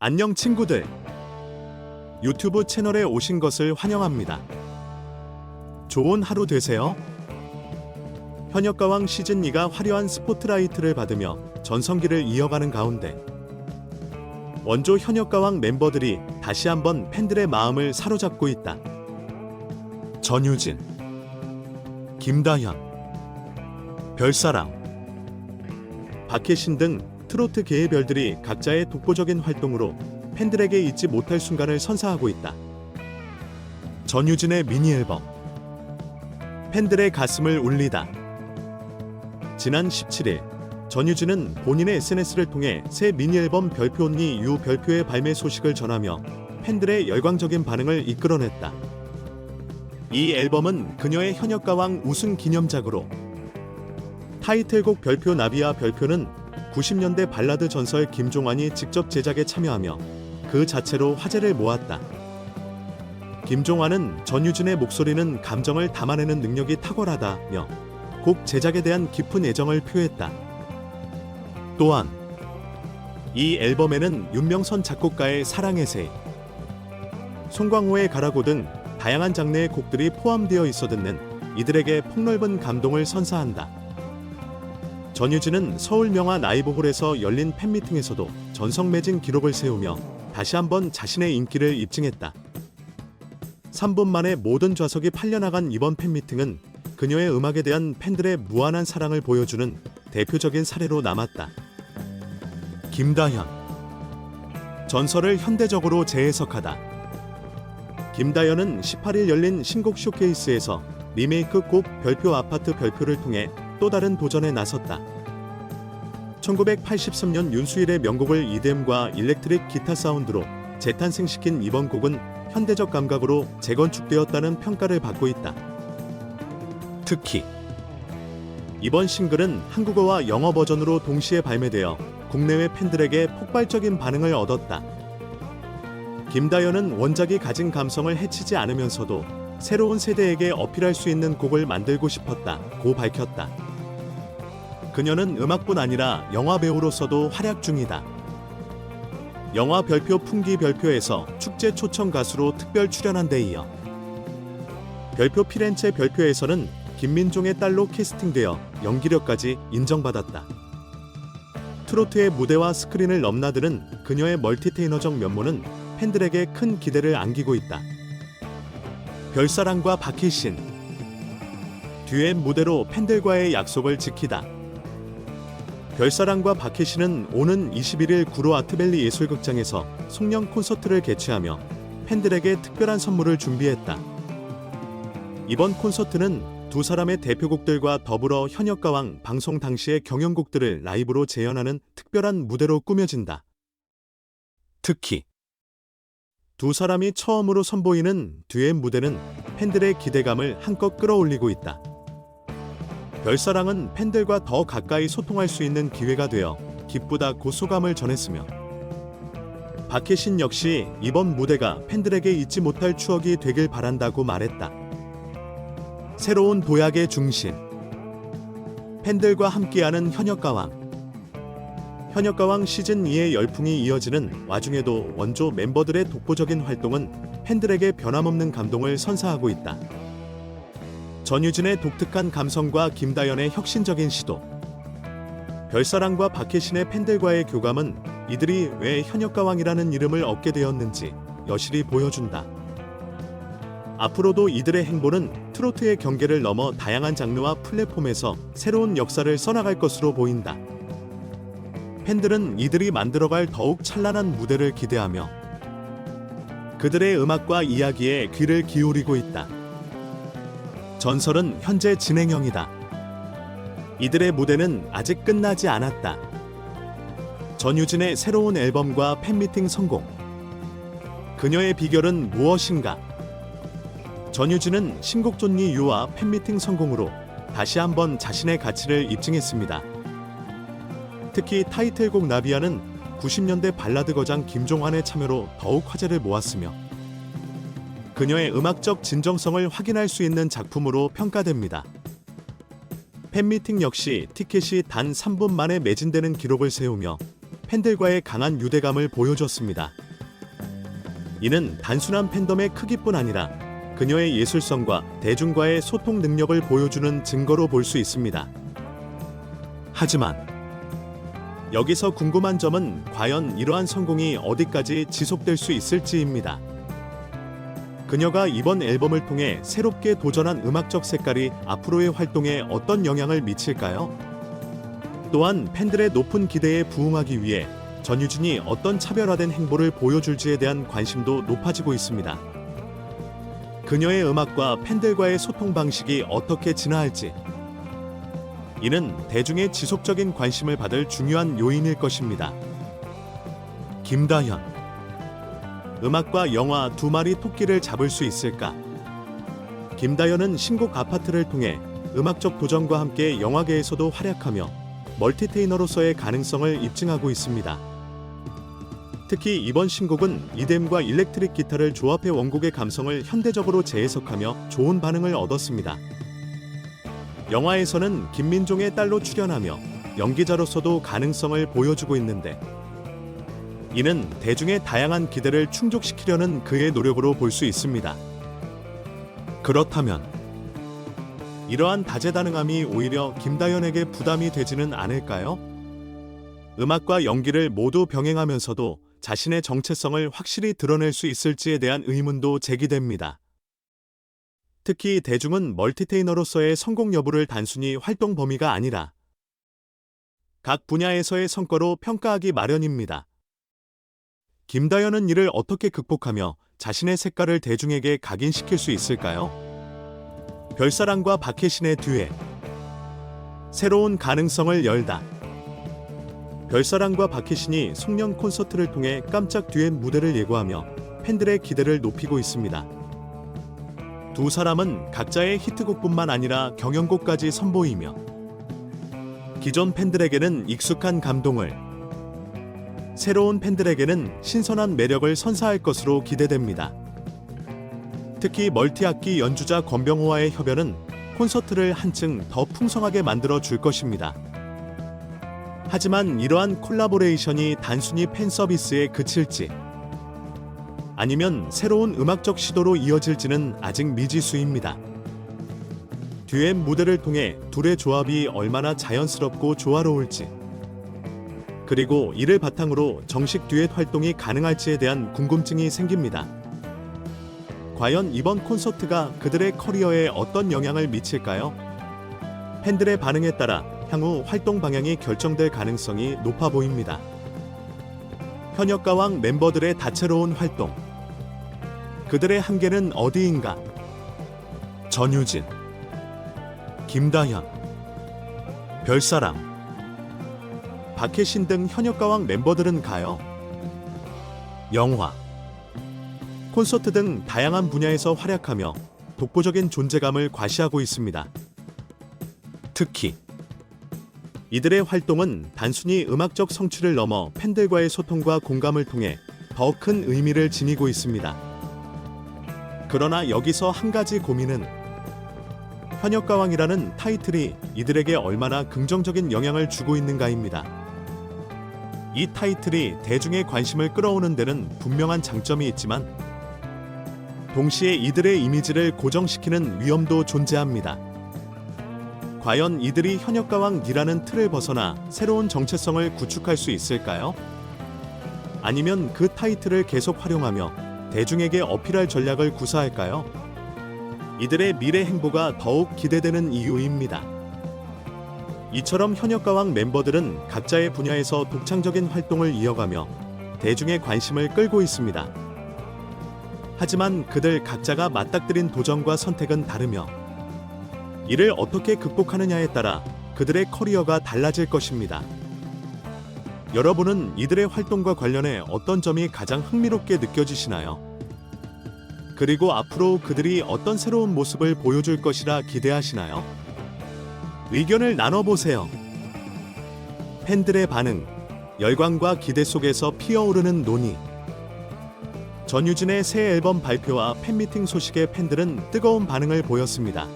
안녕 친구들. 유튜브 채널에 오신 것을 환영합니다. 좋은 하루 되세요. 현역가왕 시즌2가 화려한 스포트라이트를 받으며 전성기를 이어가는 가운데 원조 현역가왕 멤버들이 다시 한번 팬들의 마음을 사로잡고 있다. 전유진, 김다현, 별사랑, 박혜신 등 트로트계의 별들이 각자의 독보적인 활동으로 팬들에게 잊지 못할 순간을 선사하고 있다. 전유진의 미니 앨범 팬들의 가슴을 울리다. 지난 17일 전유진은 본인의 SNS를 통해 새 미니 앨범 별표 언니 유 별표의 발매 소식을 전하며 팬들의 열광적인 반응을 이끌어냈다. 이 앨범은 그녀의 현역가왕 우승 기념작으로 타이틀곡 별표 나비와 별표는 90년대 발라드 전설 김종환이 직접 제작에 참여하며 그 자체로 화제를 모았다. 김종환은 전유진의 목소리는 감정을 담아내는 능력이 탁월하다며 곡 제작에 대한 깊은 애정을 표했다. 또한 이 앨범에는 윤명선 작곡가의 사랑의 새, 송광호의 가라고 등 다양한 장르의 곡들이 포함되어 있어 듣는 이들에게 폭넓은 감동을 선사한다. 전유진은 서울 명화 나이브홀에서 열린 팬미팅에서도 전성매진 기록을 세우며 다시 한번 자신의 인기를 입증했다. 3분 만에 모든 좌석이 팔려나간 이번 팬미팅은 그녀의 음악에 대한 팬들의 무한한 사랑을 보여주는 대표적인 사례로 남았다. 김다현, 전설을 현대적으로 재해석하다. 김다현은 18일 열린 신곡 쇼케이스에서 리메이크 곡 별표 아파트 별표를 통해 또 다른 도전에 나섰다. 1983년 윤수일의 명곡을 EDM과 일렉트릭 기타 사운드로 재탄생시킨 이번 곡은 현대적 감각으로 재건축되었다는 평가를 받고 있다. 특히 이번 싱글은 한국어와 영어 버전으로 동시에 발매되어 국내외 팬들에게 폭발적인 반응을 얻었다. 김다현은 원작이 가진 감성을 해치지 않으면서도 새로운 세대에게 어필할 수 있는 곡을 만들고 싶었다고 밝혔다. 그녀는 음악뿐 아니라 영화 배우로서도 활약 중이다. 영화 별표 풍기 별표에서 축제 초청 가수로 특별 출연한 데 이어 별표 피렌체 별표에서는 김민종의 딸로 캐스팅되어 연기력까지 인정받았다. 트로트의 무대와 스크린을 넘나드는 그녀의 멀티테이너적 면모는 팬들에게 큰 기대를 안기고 있다. 별사랑과 박혜신, 듀엣 무대로 팬들과의 약속을 지키다. 별사랑과 박혜신은 오는 21일 구로 아트밸리 예술극장에서 송년 콘서트를 개최하며 팬들에게 특별한 선물을 준비했다. 이번 콘서트는 두 사람의 대표곡들과 더불어 현역가왕 방송 당시의 경연곡들을 라이브로 재현하는 특별한 무대로 꾸며진다. 특히 두 사람이 처음으로 선보이는 듀엣 무대는 팬들의 기대감을 한껏 끌어올리고 있다. 별사랑은 팬들과 더 가까이 소통할 수 있는 기회가 되어 기쁘다고 소감을 전했으며 박혜신 역시 이번 무대가 팬들에게 잊지 못할 추억이 되길 바란다고 말했다. 새로운 도약의 중심, 팬들과 함께하는 현역가왕. 현역가왕 시즌2의 열풍이 이어지는 와중에도 원조 멤버들의 독보적인 활동은 팬들에게 변함없는 감동을 선사하고 있다. 전유진의 독특한 감성과 김다현의 혁신적인 시도, 별사랑과 박혜신의 팬들과의 교감은 이들이 왜 현역가왕이라는 이름을 얻게 되었는지 여실히 보여준다. 앞으로도 이들의 행보는 트로트의 경계를 넘어 다양한 장르와 플랫폼에서 새로운 역사를 써나갈 것으로 보인다. 팬들은 이들이 만들어갈 더욱 찬란한 무대를 기대하며 그들의 음악과 이야기에 귀를 기울이고 있다. 전설은 현재 진행형이다. 이들의 무대는 아직 끝나지 않았다. 전유진의 새로운 앨범과 팬미팅 성공. 그녀의 비결은 무엇인가? 전유진은 신곡 존니 유와 팬미팅 성공으로 다시 한번 자신의 가치를 입증했습니다. 특히 타이틀곡 나비야는 90년대 발라드 거장 김종환의 참여로 더욱 화제를 모았으며 그녀의 음악적 진정성을 확인할 수 있는 작품으로 평가됩니다. 팬미팅 역시 티켓이 단 3분 만에 매진되는 기록을 세우며 팬들과의 강한 유대감을 보여줬습니다. 이는 단순한 팬덤의 크기뿐 아니라 그녀의 예술성과 대중과의 소통 능력을 보여주는 증거로 볼 수 있습니다. 하지만 여기서 궁금한 점은 과연 이러한 성공이 어디까지 지속될 수 있을지입니다. 그녀가 이번 앨범을 통해 새롭게 도전한 음악적 색깔이 앞으로의 활동에 어떤 영향을 미칠까요? 또한 팬들의 높은 기대에 부응하기 위해 전유진이 어떤 차별화된 행보를 보여줄지에 대한 관심도 높아지고 있습니다. 그녀의 음악과 팬들과의 소통 방식이 어떻게 진화할지, 이는 대중의 지속적인 관심을 받을 중요한 요인일 것입니다. 김다현, 음악과 영화 두 마리 토끼를 잡을 수 있을까? 김다현은 신곡 아파트를 통해 음악적 도전과 함께 영화계에서도 활약하며 멀티테이너로서의 가능성을 입증하고 있습니다. 특히 이번 신곡은 EDM과 일렉트릭 기타를 조합해 원곡의 감성을 현대적으로 재해석하며 좋은 반응을 얻었습니다. 영화에서는 김민종의 딸로 출연하며 연기자로서도 가능성을 보여주고 있는데, 이는 대중의 다양한 기대를 충족시키려는 그의 노력으로 볼 수 있습니다. 그렇다면 이러한 다재다능함이 오히려 김다현에게 부담이 되지는 않을까요? 음악과 연기를 모두 병행하면서도 자신의 정체성을 확실히 드러낼 수 있을지에 대한 의문도 제기됩니다. 특히 대중은 멀티테이너로서의 성공 여부를 단순히 활동 범위가 아니라 각 분야에서의 성과로 평가하기 마련입니다. 김다현은 이를 어떻게 극복하며 자신의 색깔을 대중에게 각인시킬 수 있을까요? 별사랑과 박혜신의 듀엣, 새로운 가능성을 열다. 별사랑과 박혜신이 송년 콘서트를 통해 깜짝 듀엣 무대를 예고하며 팬들의 기대를 높이고 있습니다. 두 사람은 각자의 히트곡뿐만 아니라 경연곡까지 선보이며 기존 팬들에게는 익숙한 감동을, 새로운 팬들에게는 신선한 매력을 선사할 것으로 기대됩니다. 특히 멀티악기 연주자 권병호와의 협연은 콘서트를 한층 더 풍성하게 만들어 줄 것입니다. 하지만 이러한 콜라보레이션이 단순히 팬 서비스에 그칠지, 아니면 새로운 음악적 시도로 이어질지는 아직 미지수입니다. 듀엣 무대를 통해 둘의 조합이 얼마나 자연스럽고 조화로울지, 그리고 이를 바탕으로 정식 듀엣 활동이 가능할지에 대한 궁금증이 생깁니다. 과연 이번 콘서트가 그들의 커리어에 어떤 영향을 미칠까요? 팬들의 반응에 따라 향후 활동 방향이 결정될 가능성이 높아 보입니다. 현역가왕 멤버들의 다채로운 활동, 그들의 한계는 어디인가? 전유진, 김다현, 별사랑, 박혜신 등 현역가왕 멤버들은 가요, 영화, 콘서트 등 다양한 분야에서 활약하며 독보적인 존재감을 과시하고 있습니다. 특히 이들의 활동은 단순히 음악적 성취를 넘어 팬들과의 소통과 공감을 통해 더 큰 의미를 지니고 있습니다. 그러나 여기서 한 가지 고민은, 현역가왕이라는 타이틀이 이들에게 얼마나 긍정적인 영향을 주고 있는가입니다. 이 타이틀이 대중의 관심을 끌어오는 데는 분명한 장점이 있지만 동시에 이들의 이미지를 고정시키는 위험도 존재합니다. 과연 이들이 현역가왕이라는 틀을 벗어나 새로운 정체성을 구축할 수 있을까요? 아니면 그 타이틀을 계속 활용하며 대중에게 어필할 전략을 구사할까요? 이들의 미래 행보가 더욱 기대되는 이유입니다. 이처럼 현역가왕 멤버들은 각자의 분야에서 독창적인 활동을 이어가며 대중의 관심을 끌고 있습니다. 하지만 그들 각자가 맞닥뜨린 도전과 선택은 다르며 이를 어떻게 극복하느냐에 따라 그들의 커리어가 달라질 것입니다. 여러분은 이들의 활동과 관련해 어떤 점이 가장 흥미롭게 느껴지시나요? 그리고 앞으로 그들이 어떤 새로운 모습을 보여줄 것이라 기대하시나요? 의견을 나눠보세요. 팬들의 반응, 열광과 기대 속에서 피어오르는 논의. 전유진의 새 앨범 발표와 팬미팅 소식에 팬들은 뜨거운 반응을 보였습니다.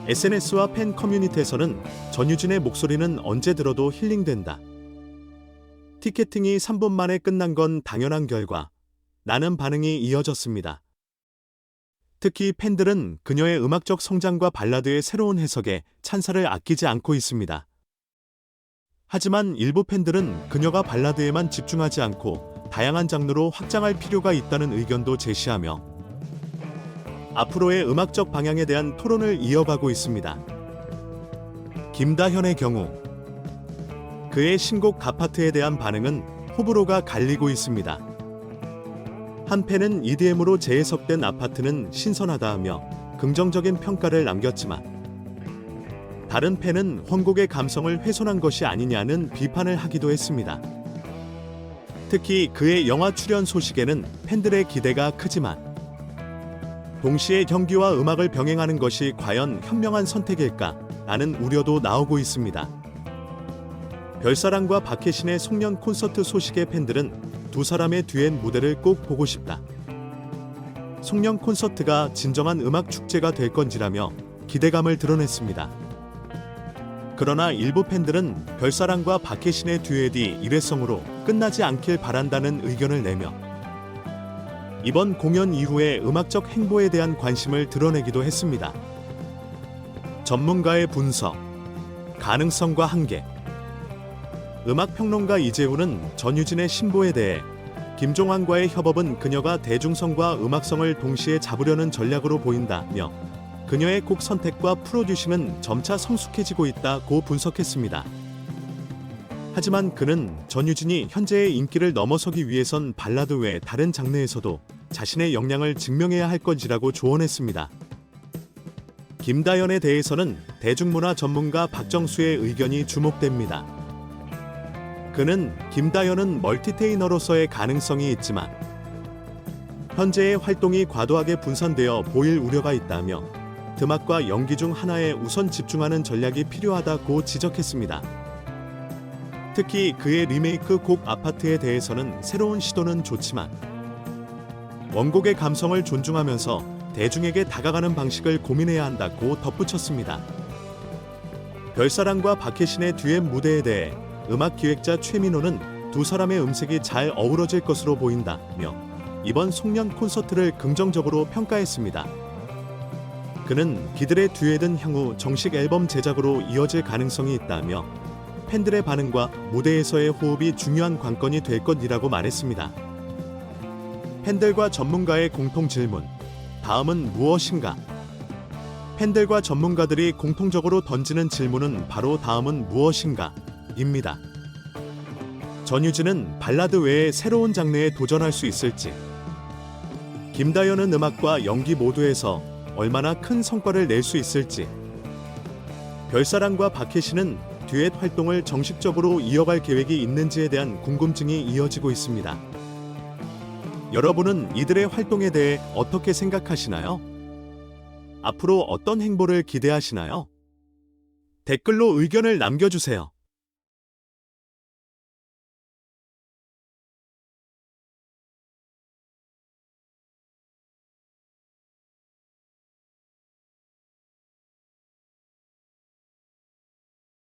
SNS와 팬 커뮤니티에서는 전유진의 목소리는 언제 들어도 힐링된다, 티켓팅이 3분 만에 끝난 건 당연한 결과. 라는 반응이 이어졌습니다. 특히 팬들은 그녀의 음악적 성장과 발라드의 새로운 해석에 찬사를 아끼지 않고 있습니다. 하지만 일부 팬들은 그녀가 발라드에만 집중하지 않고 다양한 장르로 확장할 필요가 있다는 의견도 제시하며 앞으로의 음악적 방향에 대한 토론을 이어가고 있습니다. 김다현의 경우 그의 신곡 가파트에 대한 반응은 호불호가 갈리고 있습니다. 한 팬은 EDM으로 재해석된 아파트는 신선하다하며 긍정적인 평가를 남겼지만 다른 팬은 원곡의 감성을 훼손한 것이 아니냐는 비판을 하기도 했습니다. 특히 그의 영화 출연 소식에는 팬들의 기대가 크지만 동시에 경기와 음악을 병행하는 것이 과연 현명한 선택일까라는 우려도 나오고 있습니다. 별사랑과 박혜신의 송년 콘서트 소식의 팬들은 두 사람의 듀엣 무대를 꼭 보고 싶다. 송년 콘서트가 진정한 음악 축제가 될 건지라며 기대감을 드러냈습니다. 그러나 일부 팬들은 별사랑과 박혜신의 듀엣이 일회성으로 끝나지 않길 바란다는 의견을 내며 이번 공연 이후의 음악적 행보에 대한 관심을 드러내기도 했습니다. 전문가의 분석, 가능성과 한계. 음악평론가 이재훈은 전유진의 신보에 대해 김종환과의 협업은 그녀가 대중성과 음악성을 동시에 잡으려는 전략으로 보인다며 그녀의 곡 선택과 프로듀싱은 점차 성숙해지고 있다고 분석했습니다. 하지만 그는 전유진이 현재의 인기를 넘어서기 위해선 발라드 외 다른 장르에서도 자신의 역량을 증명해야 할 건지라고 조언했습니다. 김다연에 대해서는 대중문화 전문가 박정수의 의견이 주목됩니다. 그는 김다연은 멀티테이너로서의 가능성이 있지만 현재의 활동이 과도하게 분산되어 보일 우려가 있다며 음악과 연기 중 하나에 우선 집중하는 전략이 필요하다고 지적했습니다. 특히 그의 리메이크 곡 아파트에 대해서는 새로운 시도는 좋지만 원곡의 감성을 존중하면서 대중에게 다가가는 방식을 고민해야 한다고 덧붙였습니다. 별사랑과 박혜신의 듀엣 무대에 대해 음악기획자 최민호는 두 사람의 음색이 잘 어우러질 것으로 보인다며 이번 송년 콘서트를 긍정적으로 평가했습니다. 그는 그들의 듀엣은 향후 정식 앨범 제작으로 이어질 가능성이 있다며 팬들의 반응과 무대에서의 호흡이 중요한 관건이 될 것이라고 말했습니다. 팬들과 전문가의 공통 질문, 다음은 무엇인가? 팬들과 전문가들이 공통적으로 던지는 질문은 바로 다음은 무엇인가? 입니다. 전유진은 발라드 외에 새로운 장르에 도전할 수 있을지, 김다연은 음악과 연기 모두에서 얼마나 큰 성과를 낼 수 있을지, 별사랑과 박혜신은 듀엣 활동을 정식적으로 이어갈 계획이 있는지에 대한 궁금증이 이어지고 있습니다. 여러분은 이들의 활동에 대해 어떻게 생각하시나요? 앞으로 어떤 행보를 기대하시나요? 댓글로 의견을 남겨주세요.